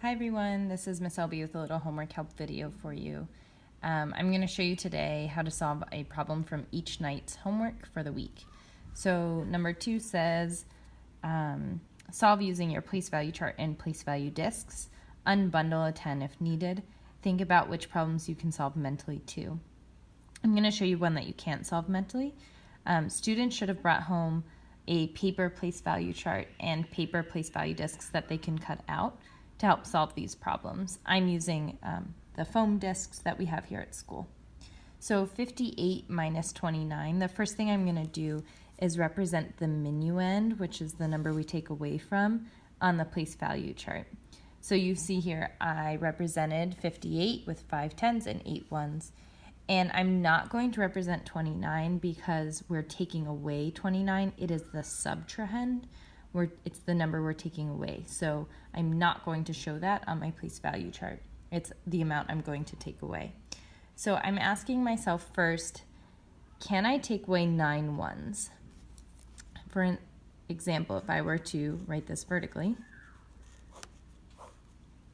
Hi everyone, this is Miss LB with a little homework help video for you. I'm going to show you today how to solve a problem from each night's homework for the week. So number 2 says, solve using your place value chart and place value discs. Unbundle a 10 if needed. Think about which problems you can solve mentally too. I'm going to show you one that you can't solve mentally. Students should have brought home a paper place value chart and paper place value discs that they can cut out to help solve these problems. I'm using the foam discs that we have here at school. So 58 minus 29, the first thing I'm going to do is represent the minuend, which is the number we take away from, on the place value chart. So you see here I represented 58 with 5 tens and 8 ones. And I'm not going to represent 29 because we're taking away 29. It is the subtrahend. It's the number we're taking away. So I'm not going to show that on my place value chart. It's the amount I'm going to take away. So I'm asking myself first, can I take away 9 ones? For an example, if I were to write this vertically,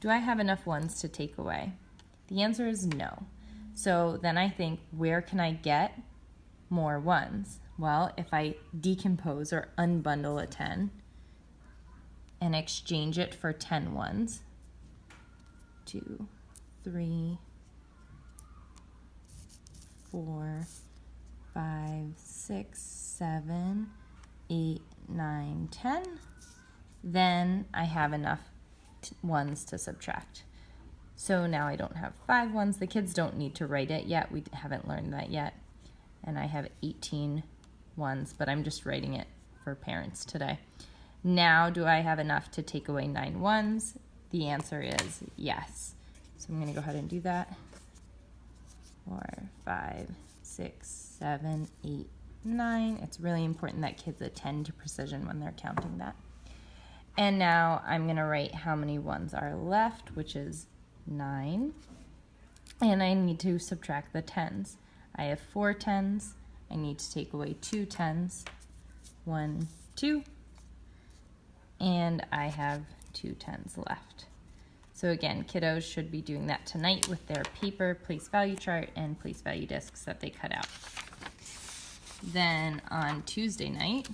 do I have enough ones to take away? The answer is no. So then I think, where can I get more ones? Well, if I decompose or unbundle a 10 and exchange it for 10 ones, 2, 3, 4, 5, 6, 7, 8, 9, 10, then I have enough ones to subtract. So now I don't have 5 ones. The kids don't need to write it yet. We haven't learned that yet. And I have 18 ones, but I'm just writing it for parents today. Now, do I have enough to take away 9 ones? The answer is yes. So I'm going to go ahead and do that. 4, 5, 6, 7, 8, 9. It's really important that kids attend to precision when they're counting that. And now I'm going to write how many ones are left, which is 9, and I need to subtract the tens. I have 4 tens. I need to take away 2 tens. 1, 2, and I have 2 tens left. So again, kiddos should be doing that tonight with their paper place value chart and place value discs that they cut out. Then on Tuesday night,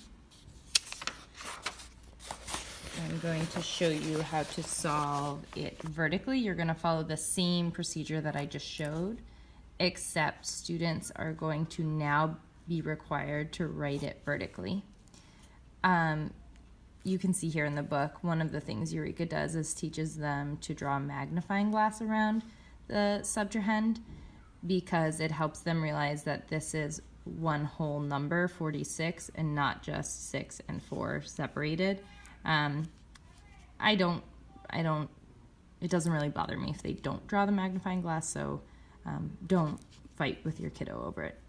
I'm going to show you how to solve it vertically. You're going to follow the same procedure that I just showed, except students are going to now be required to write it vertically. You can see here in the book, one of the things Eureka does is teaches them to draw a magnifying glass around the subtrahend because it helps them realize that this is one whole number, 46, and not just 6 and 4 separated. It doesn't really bother me if they don't draw the magnifying glass, so don't fight with your kiddo over it.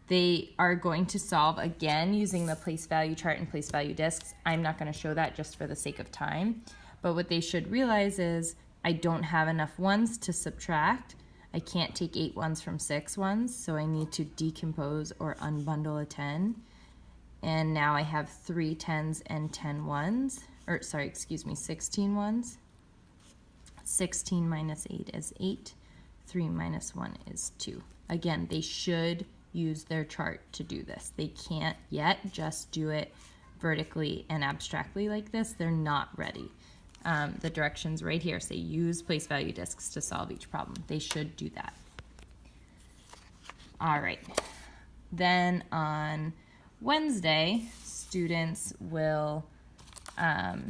They are going to solve again using the place value chart and place value discs. I'm not going to show that just for the sake of time, but what they should realize is I don't have enough ones to subtract. I can't take 8 ones from 6 ones, so I need to decompose or unbundle a 10. And now I have 3 tens and 10 ones, or sorry, excuse me, 16 ones. 16 minus 8 is 8. 3 minus 1 is 2. Again, they should use their chart to do this. They can't yet just do it vertically and abstractly like this. They're not ready. The directions right here say use place value discs to solve each problem. They should do that. All right. Then on Wednesday, students will, sorry,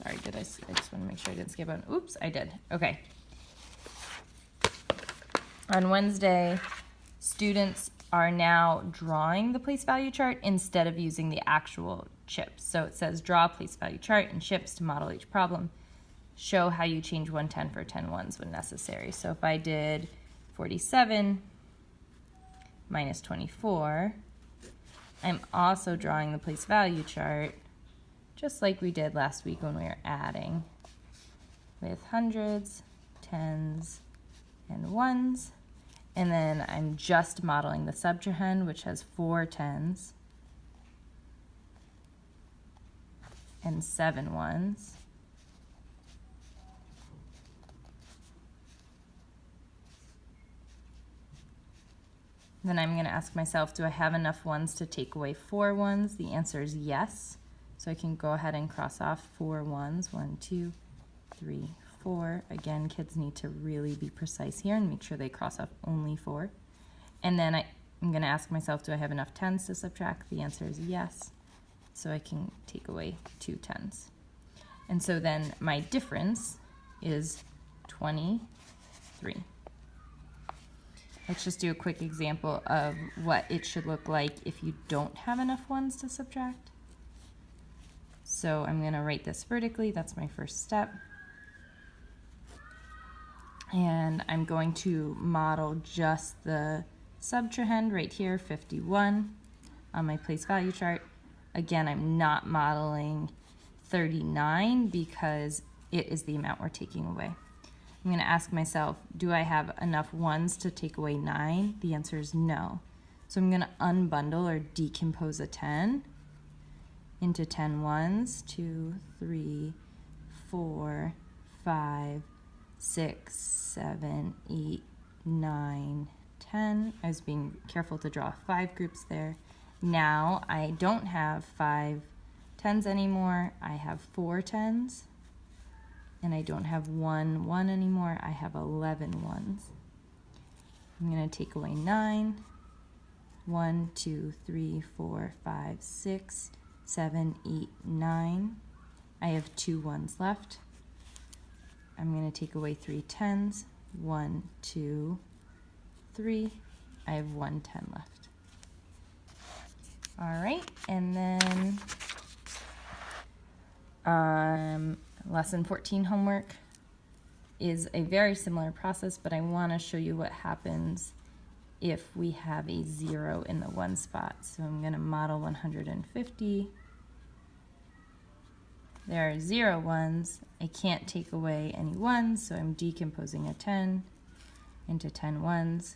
I just want to make sure I didn't skip one. Oops, I did. Okay. On Wednesday, students are now drawing the place value chart instead of using the actual chips. So it says draw a place value chart and chips to model each problem. Show how you change 1 10 for 10 ones when necessary. So if I did 47 minus 24, I'm also drawing the place value chart, just like we did last week when we were adding, with hundreds, tens, and ones. And then I'm just modeling the subtrahend, which has 4 tens and 7 ones. Then I'm going to ask myself, do I have enough ones to take away 4 ones? The answer is yes. So I can go ahead and cross off 4 ones. 1, 2, 3, 4. Again, kids need to really be precise here and make sure they cross off only 4. And then I'm going to ask myself, do I have enough 10s to subtract? The answer is yes. So I can take away 2 10s. And so then my difference is 23. Let's just do a quick example of what it should look like if you don't have enough ones to subtract. So I'm going to write this vertically. That's my first step. And I'm going to model just the subtrahend right here, 51, on my place value chart. Again, I'm not modeling 39 because it is the amount we're taking away. I'm going to ask myself, do I have enough ones to take away 9? The answer is no. So I'm going to unbundle or decompose a 10 into 10 ones, 2, 3, 4, 5, 6, 7, 8, 9, 10. I was being careful to draw 5 groups there. Now I don't have 5 10s anymore. I have 4 10s. And I don't have 1 1 anymore. I have 11 ones. I'm going to take away 9. 1, 2, 3, 4, 5, 6, 7, 8, 9. I have 2 ones left. I'm going to take away 3 10s. 1, 2, 3. I have 1 10 left. All right, and then lesson 14 homework is a very similar process, but I want to show you what happens if we have a 0 in the 1 spot. So I'm going to model 150. There are 0 ones. I can't take away any 1s, so I'm decomposing a 10 into 10 ones.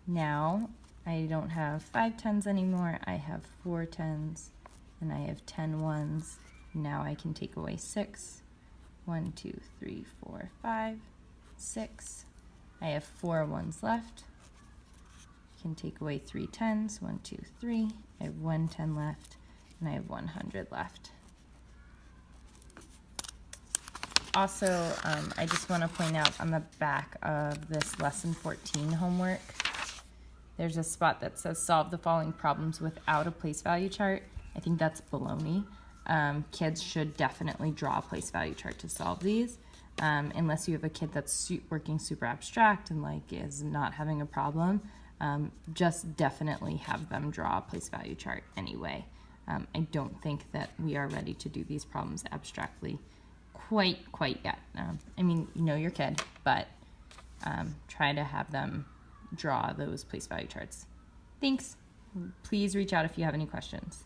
Now I don't have 5 10s anymore. I have 4 10s and I have 10 ones. Now I can take away 6. 1, 2, 3, 4, 5, 6. I have 4 ones left. I can take away 3 10s. 1, 2, 3. I have 1 10 left and I have 100 left. Also, I just want to point out on the back of this lesson 14 homework, there's a spot that says solve the following problems without a place value chart. I think that's baloney. Kids should definitely draw a place value chart to solve these, unless you have a kid that's working super abstract and like is not having a problem. Just definitely have them draw a place value chart anyway. I don't think that we are ready to do these problems abstractly quite yet. I mean, you know your kid, but try to have them draw those place value charts. Thanks. Please reach out if you have any questions.